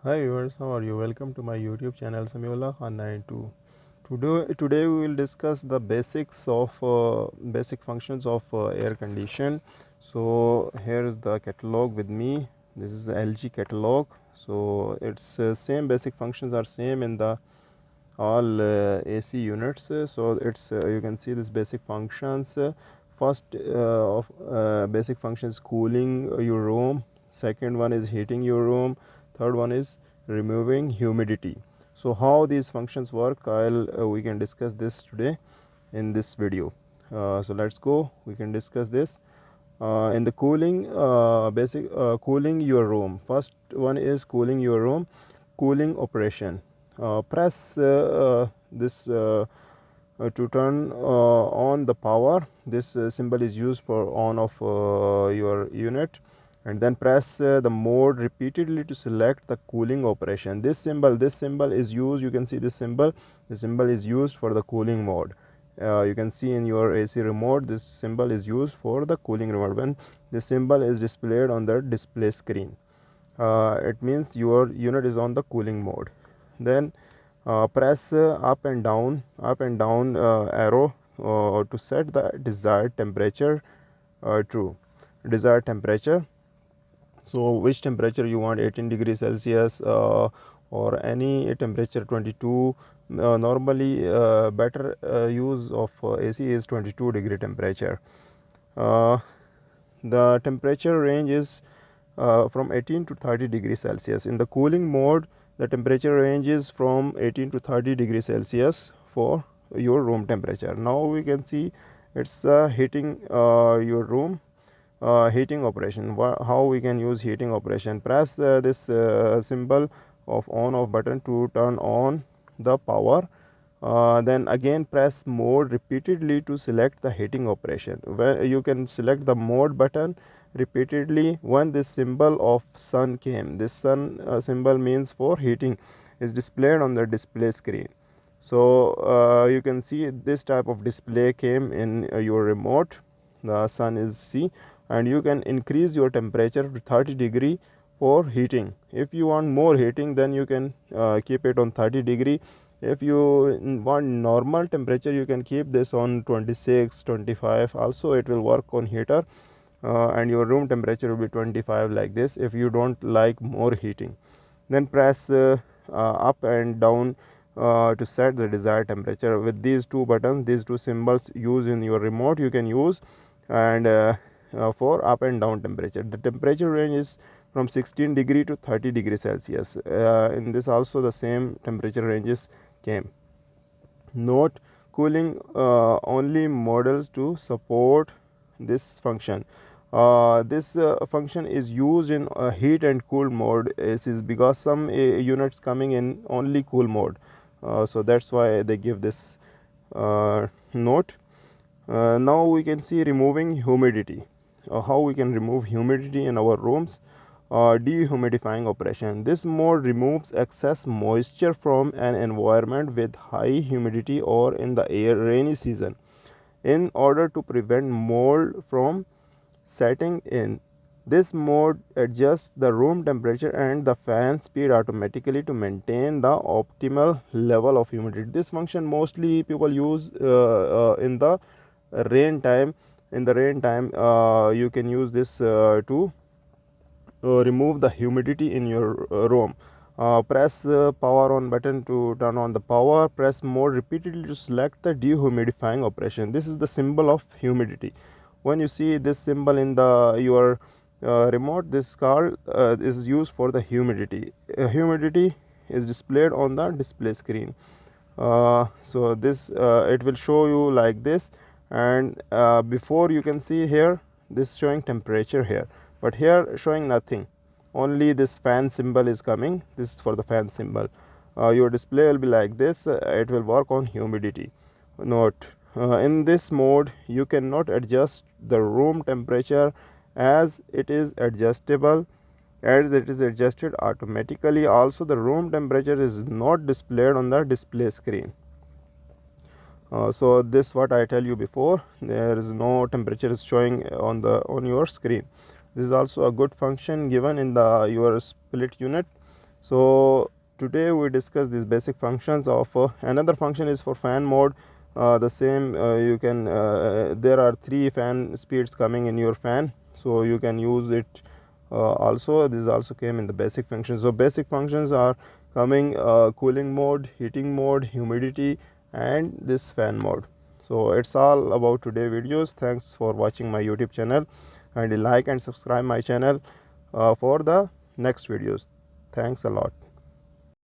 Hi viewers, how are you? Welcome to my YouTube channel Samiullah Khan 92. Today we will discuss the basics of basic functions of air condition. So here is the catalog with me. This is the LG catalog. So its same basic functions are same in the all AC units. So it's you can see this basic functions. First of basic functions cooling your room. Second one is heating your room. Third one is removing humidity. So how these functions work, we can discuss this today in this video. So let's go, we can discuss this. In the cooling cooling your room, first one is cooling your room. Cooling operation, press this to turn on the power. This symbol is used for on of your unit, and then press the mode repeatedly to select the cooling operation. This symbol is used, you can see this symbol. The symbol is used for the cooling mode. You can see in your AC remote, this symbol is used for the cooling remote. When this symbol is displayed on the display screen, it means your unit is on the cooling mode. Then press up and down arrow to set the desired temperature true desired temperature. So which temperature you want, 18 degrees Celsius or any temperature, 22. Normally better use of AC is 22-degree temperature. The temperature range is from 18 to 30 degrees Celsius. In the cooling mode, the temperature range is from 18 to 30 degrees Celsius for your room temperature. Now we can see it's heating your room. Heating operation, how we can use heating operation. Press this symbol of on off button to turn on the power. Then again press mode repeatedly to select the heating operation. When you can select the mode button repeatedly when this symbol of sun came. This sun symbol means for heating is displayed on the display screen. So you can see this type of display came in your remote. The sun is see, and you can increase your temperature to 30 degree for heating. If you want more heating, then you can keep it on 30 degree. If you want normal temperature, you can keep this on 26, 25. Also it will work on heater, and your room temperature will be 25 like this if you don't like more heating. Then press up and down to set the desired temperature. With these two buttons, these two symbols used in your remote, you can use. And for up and down temperature, the temperature range is from 16 degree to 30 degree Celsius. In this also the same temperature ranges came. Note, cooling only models to support this function. This function is used in heat and cool mode is because some units coming in only cool mode, so that's why they give this note. Now we can see removing humidity. How we can remove humidity in our rooms. Dehumidifying operation. This mode removes excess moisture from an environment with high humidity or in the air rainy season in order to prevent mold from setting in. This mode adjusts the room temperature and the fan speed automatically to maintain the optimal level of humidity. This function mostly people use in the rain time. In the rain time, you can use this to remove the humidity in your room. Press power on button to turn on the power. Press mode repeatedly to select the dehumidifying operation. This is the symbol of humidity. When you see this symbol in the your remote, this card is used for the humidity. Humidity is displayed on the display screen. So this it will show you like this, and before you can see here this showing temperature here, but here showing nothing, only this fan symbol is coming. This is for the fan symbol. Your display will be like this. It will work on humidity. Note, in this mode you cannot adjust the room temperature as it is adjusted automatically. Also the room temperature is not displayed on the display screen. So this what I tell you before, there is no temperature is showing on your screen. This is also a good function given in the your split unit. So today we discuss these basic functions of another function is for fan mode. The same you can there are 3 fan speeds coming in your fan, so you can use it also. This also came in the basic functions. So basic functions are coming cooling mode, heating mode, humidity, and this fan mode. So it's all about today videos. Thanks for watching my YouTube channel, and like and subscribe my channel for the next videos. Thanks a lot.